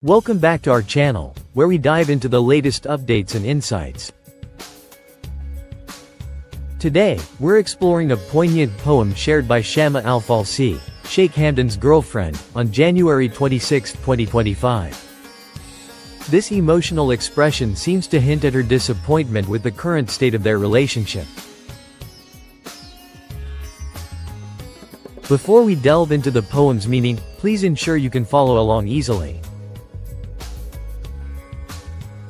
Welcome back to our channel, where we dive into the latest updates and insights. Today, we're exploring a poignant poem shared by Shamma al-Falsi, Sheikh Hamdan's girlfriend, on January 26, 2025. This emotional expression seems to hint at her disappointment with the current state of their relationship. Before we delve into the poem's meaning, please ensure you can follow along easily.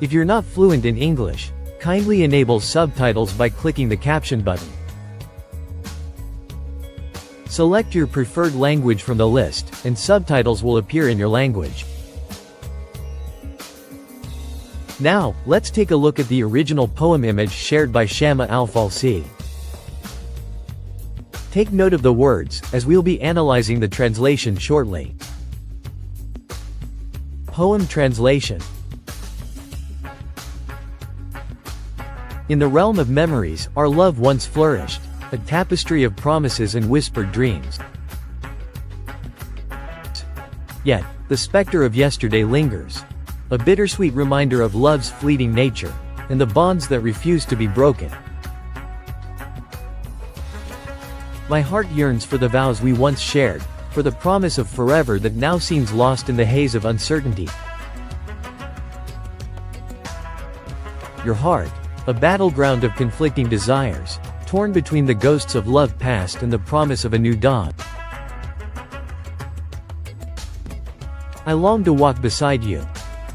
If you're not fluent in English, kindly enable subtitles by clicking the caption button. Select your preferred language from the list, and subtitles will appear in your language. Now, let's take a look at the original poem image shared by Shamma al-Falsi. Take note of the words, as we'll be analyzing the translation shortly. Poem translation. In the realm of memories, our love once flourished, a tapestry of promises and whispered dreams. Yet, the specter of yesterday lingers, a bittersweet reminder of love's fleeting nature, and the bonds that refuse to be broken. My heart yearns for the vows we once shared, for the promise of forever that now seems lost in the haze of uncertainty. Your heart, a battleground of conflicting desires, torn between the ghosts of love past and the promise of a new dawn. I long to walk beside you,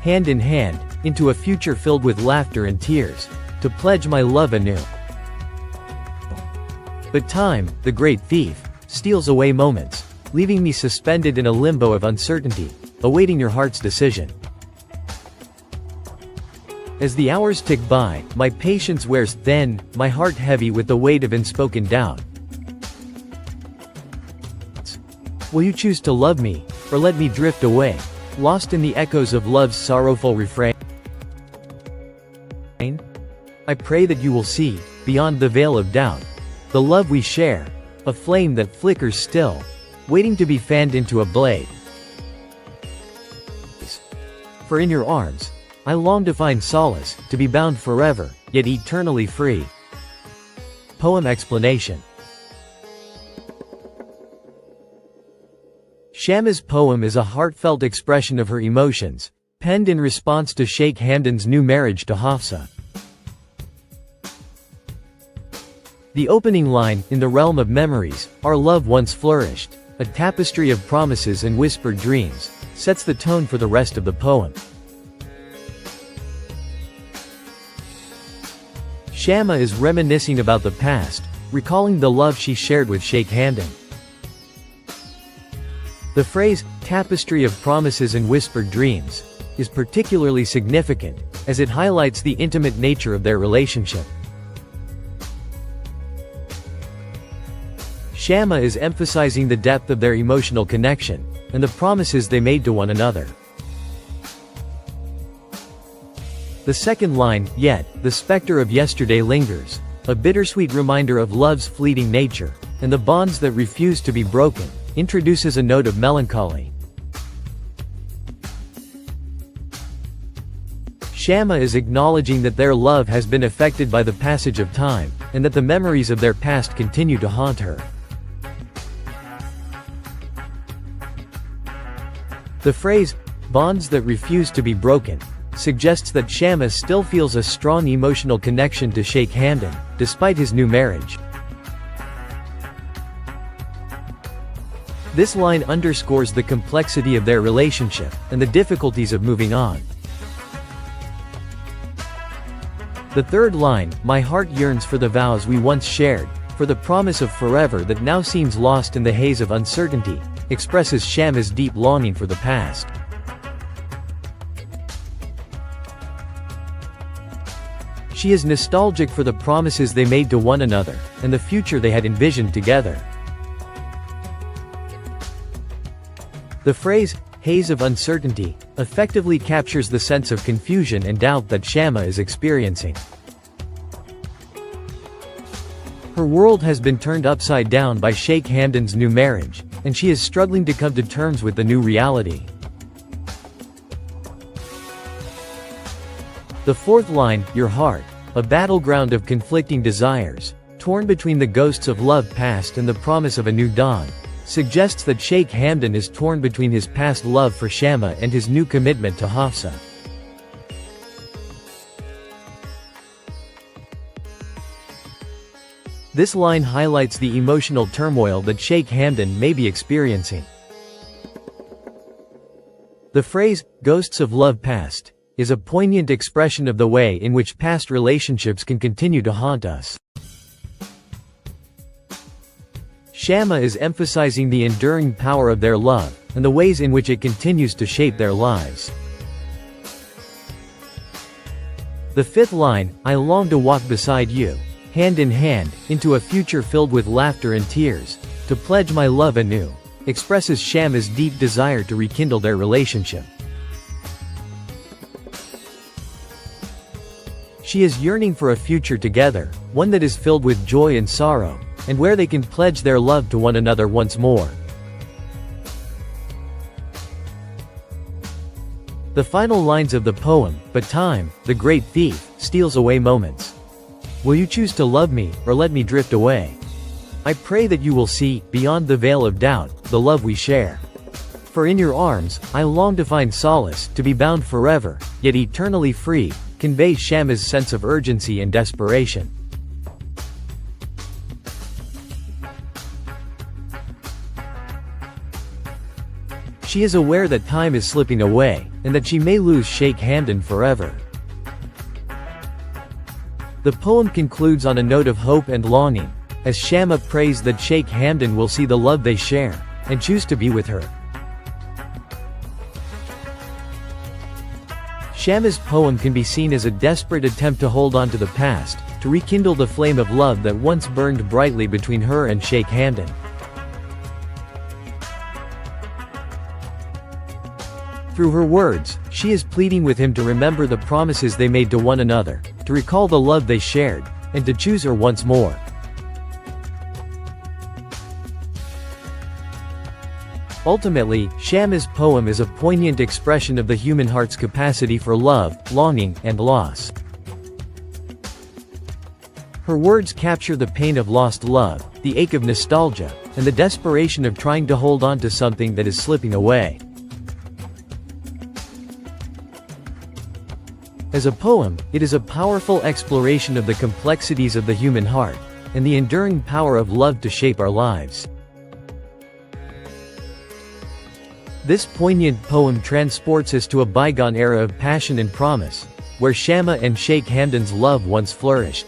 hand in hand, into a future filled with laughter and tears, to pledge my love anew. But time, the great thief, steals away moments, leaving me suspended in a limbo of uncertainty, awaiting your heart's decision. As the hours tick by, my patience wears thin, my heart heavy with the weight of unspoken doubt. Will you choose to love me, or let me drift away, lost in the echoes of love's sorrowful refrain? I pray that you will see, beyond the veil of doubt, the love we share, a flame that flickers still, waiting to be fanned into a blade. For in your arms, I long to find solace, to be bound forever, yet eternally free. Poem explanation. Shamma's poem is a heartfelt expression of her emotions, penned in response to Sheikh Hamdan's new marriage to Fazza. The opening line, in the realm of memories, our love once flourished, a tapestry of promises and whispered dreams, sets the tone for the rest of the poem. Shamma is reminiscing about the past, recalling the love she shared with Sheikh Hamdan. The phrase, tapestry of promises and whispered dreams, is particularly significant, as it highlights the intimate nature of their relationship. Shamma is emphasizing the depth of their emotional connection, and the promises they made to one another. The second line, yet, the specter of yesterday lingers, a bittersweet reminder of love's fleeting nature, and the bonds that refuse to be broken, introduces a note of melancholy. Shamma is acknowledging that their love has been affected by the passage of time, and that the memories of their past continue to haunt her. The phrase, bonds that refuse to be broken, suggests that Shamma still feels a strong emotional connection to Sheikh Hamdan, despite his new marriage. This line underscores the complexity of their relationship, and the difficulties of moving on. The third line, my heart yearns for the vows we once shared, for the promise of forever that now seems lost in the haze of uncertainty, expresses Shamma's deep longing for the past. She is nostalgic for the promises they made to one another, and the future they had envisioned together. The phrase, haze of uncertainty, effectively captures the sense of confusion and doubt that Shamma is experiencing. Her world has been turned upside down by Sheikh Hamdan's new marriage, and she is struggling to come to terms with the new reality. The fourth line, your heart, a battleground of conflicting desires, torn between the ghosts of love past and the promise of a new dawn, suggests that Sheikh Hamdan is torn between his past love for Shamma and his new commitment to Hafsa. This line highlights the emotional turmoil that Sheikh Hamdan may be experiencing. The phrase, "ghosts of love past," is a poignant expression of the way in which past relationships can continue to haunt us. Shamma is emphasizing the enduring power of their love, and the ways in which it continues to shape their lives. The fifth line, I long to walk beside you, hand in hand, into a future filled with laughter and tears, to pledge my love anew, expresses Shamma's deep desire to rekindle their relationship. She is yearning for a future together, one that is filled with joy and sorrow, and where they can pledge their love to one another once more. The final lines of the poem, but time, the great thief, steals away moments. Will you choose to love me, or let me drift away? I pray that you will see, beyond the veil of doubt, the love we share. For in your arms, I long to find solace, to be bound forever, yet eternally free, conveys Shamma's sense of urgency and desperation. She is aware that time is slipping away, and that she may lose Sheikh Hamdan forever. The poem concludes on a note of hope and longing, as Shamma prays that Sheikh Hamdan will see the love they share, and choose to be with her. Shamma's poem can be seen as a desperate attempt to hold on to the past, to rekindle the flame of love that once burned brightly between her and Sheikh Hamdan. Through her words, she is pleading with him to remember the promises they made to one another, to recall the love they shared, and to choose her once more. Ultimately, Shamma's poem is a poignant expression of the human heart's capacity for love, longing, and loss. Her words capture the pain of lost love, the ache of nostalgia, and the desperation of trying to hold on to something that is slipping away. As a poem, it is a powerful exploration of the complexities of the human heart, and the enduring power of love to shape our lives. This poignant poem transports us to a bygone era of passion and promise, where Shamma and Sheikh Hamdan's love once flourished.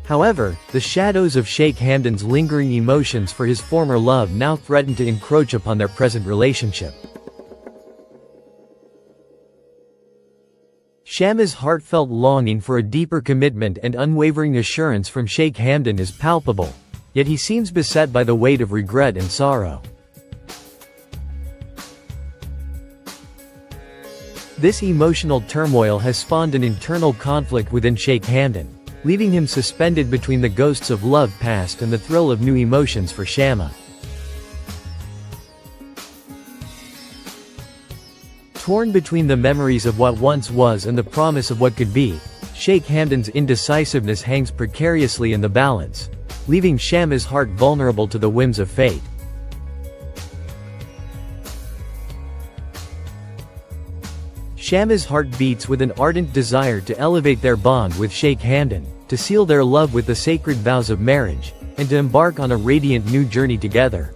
However, the shadows of Sheikh Hamdan's lingering emotions for his former love now threaten to encroach upon their present relationship. Shamma's heartfelt longing for a deeper commitment and unwavering assurance from Sheikh Hamdan is palpable, yet he seems beset by the weight of regret and sorrow. This emotional turmoil has spawned an internal conflict within Sheikh Hamdan, leaving him suspended between the ghosts of love past and the thrill of new emotions for Shamma. Torn between the memories of what once was and the promise of what could be, Sheikh Hamdan's indecisiveness hangs precariously in the balance, leaving Shamma's heart vulnerable to the whims of fate. Shamma's heart beats with an ardent desire to elevate their bond with Sheikh Hamdan, to seal their love with the sacred vows of marriage, and to embark on a radiant new journey together.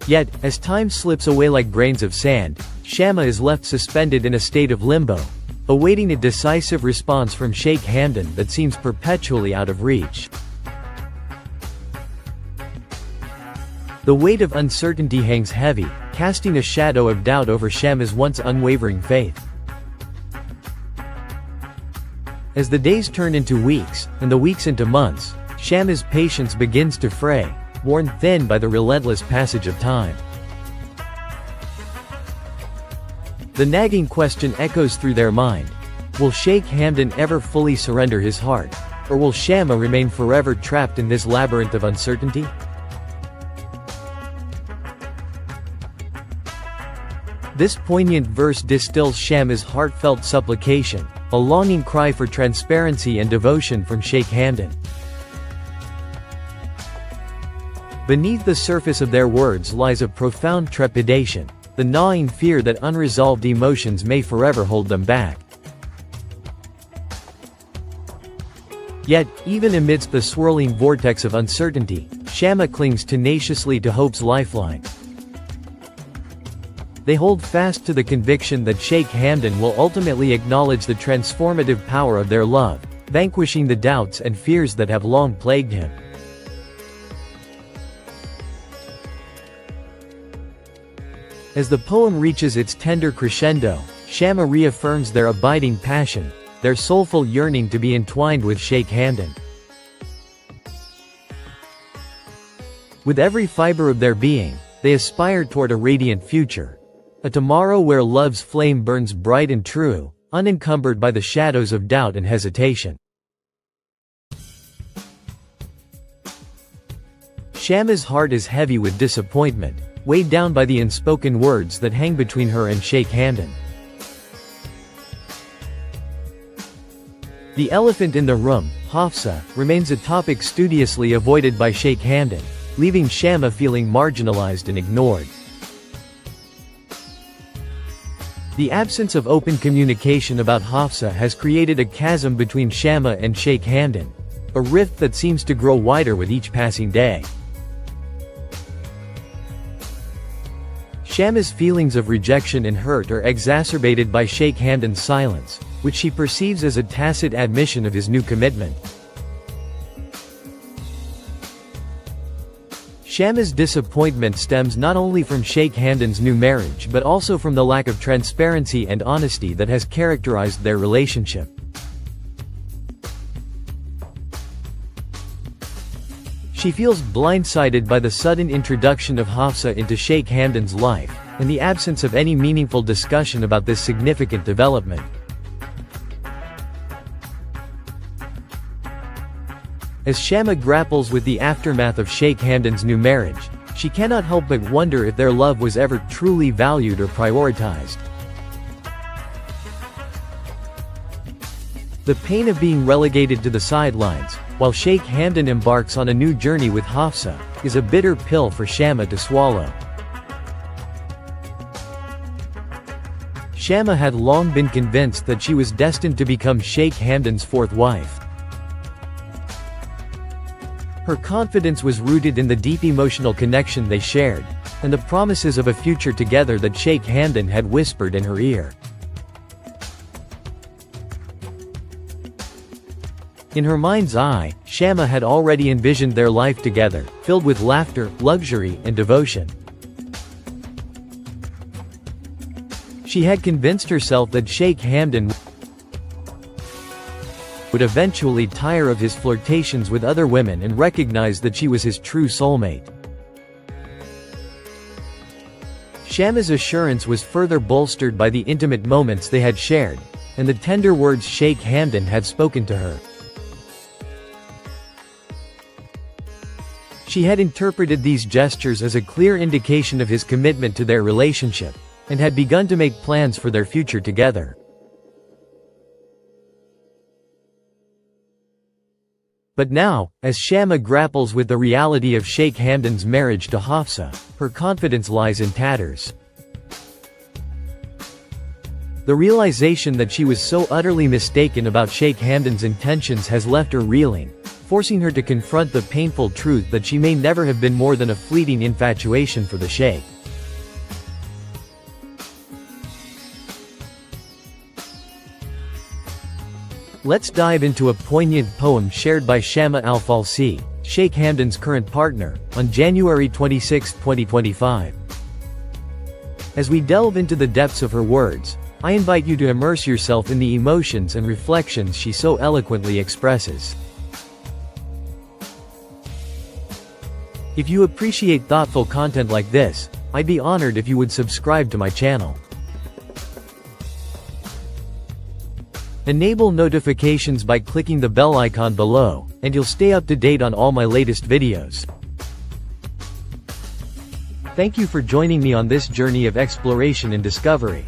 Yet, as time slips away like grains of sand, Shamma is left suspended in a state of limbo, awaiting a decisive response from Sheikh Hamdan that seems perpetually out of reach. The weight of uncertainty hangs heavy, casting a shadow of doubt over Shamma's once unwavering faith. As the days turn into weeks, and the weeks into months, Shamma's patience begins to fray, worn thin by the relentless passage of time. The nagging question echoes through their mind: will Sheikh Hamdan ever fully surrender his heart? Or will Shamma remain forever trapped in this labyrinth of uncertainty? This poignant verse distills Shamma's heartfelt supplication, a longing cry for transparency and devotion from Sheikh Hamdan. Beneath the surface of their words lies a profound trepidation, the gnawing fear that unresolved emotions may forever hold them back. Yet, even amidst the swirling vortex of uncertainty, Shamma clings tenaciously to hope's lifeline. They hold fast to the conviction that Sheikh Hamdan will ultimately acknowledge the transformative power of their love, vanquishing the doubts and fears that have long plagued him. As the poem reaches its tender crescendo, Shamma reaffirms their abiding passion, their soulful yearning to be entwined with Sheikh Hamdan. With every fiber of their being, they aspire toward a radiant future. A tomorrow where love's flame burns bright and true, unencumbered by the shadows of doubt and hesitation. Shamma's heart is heavy with disappointment, weighed down by the unspoken words that hang between her and Sheikh Hamdan. The elephant in the room, Fazza, remains a topic studiously avoided by Sheikh Hamdan, leaving Shamma feeling marginalized and ignored. The absence of open communication about Fazza has created a chasm between Shamma and Sheikh Hamdan, a rift that seems to grow wider with each passing day. Shamma's feelings of rejection and hurt are exacerbated by Sheikh Hamdan's silence, which she perceives as a tacit admission of his new commitment. Shamma's disappointment stems not only from Sheikh Hamdan's new marriage but also from the lack of transparency and honesty that has characterized their relationship. She feels blindsided by the sudden introduction of Fazza into Sheikh Hamdan's life, and the absence of any meaningful discussion about this significant development. As Shamma grapples with the aftermath of Sheikh Hamdan's new marriage, she cannot help but wonder if their love was ever truly valued or prioritized. The pain of being relegated to the sidelines, while Sheikh Hamdan embarks on a new journey with Fazza, is a bitter pill for Shamma to swallow. Shamma had long been convinced that she was destined to become Sheikh Hamdan's fourth wife. Her confidence was rooted in the deep emotional connection they shared, and the promises of a future together that Sheikh Hamdan had whispered in her ear. In her mind's eye, Shamma had already envisioned their life together, filled with laughter, luxury, and devotion. She had convinced herself that Sheikh Hamdan would eventually tire of his flirtations with other women and recognize that she was his true soulmate. Shamma's assurance was further bolstered by the intimate moments they had shared, and the tender words Sheikh Hamdan had spoken to her. She had interpreted these gestures as a clear indication of his commitment to their relationship, and had begun to make plans for their future together. But now, as Shamma grapples with the reality of Sheikh Hamdan's marriage to Fazza, her confidence lies in tatters. The realization that she was so utterly mistaken about Sheikh Hamdan's intentions has left her reeling, forcing her to confront the painful truth that she may never have been more than a fleeting infatuation for the Sheikh. Let's dive into a poignant poem shared by Shamma al-Falsi, Sheikh Hamdan's current partner, on January 26, 2025. As we delve into the depths of her words, I invite you to immerse yourself in the emotions and reflections she so eloquently expresses. If you appreciate thoughtful content like this, I'd be honored if you would subscribe to my channel. Enable notifications by clicking the bell icon below, and you'll stay up to date on all my latest videos. Thank you for joining me on this journey of exploration and discovery.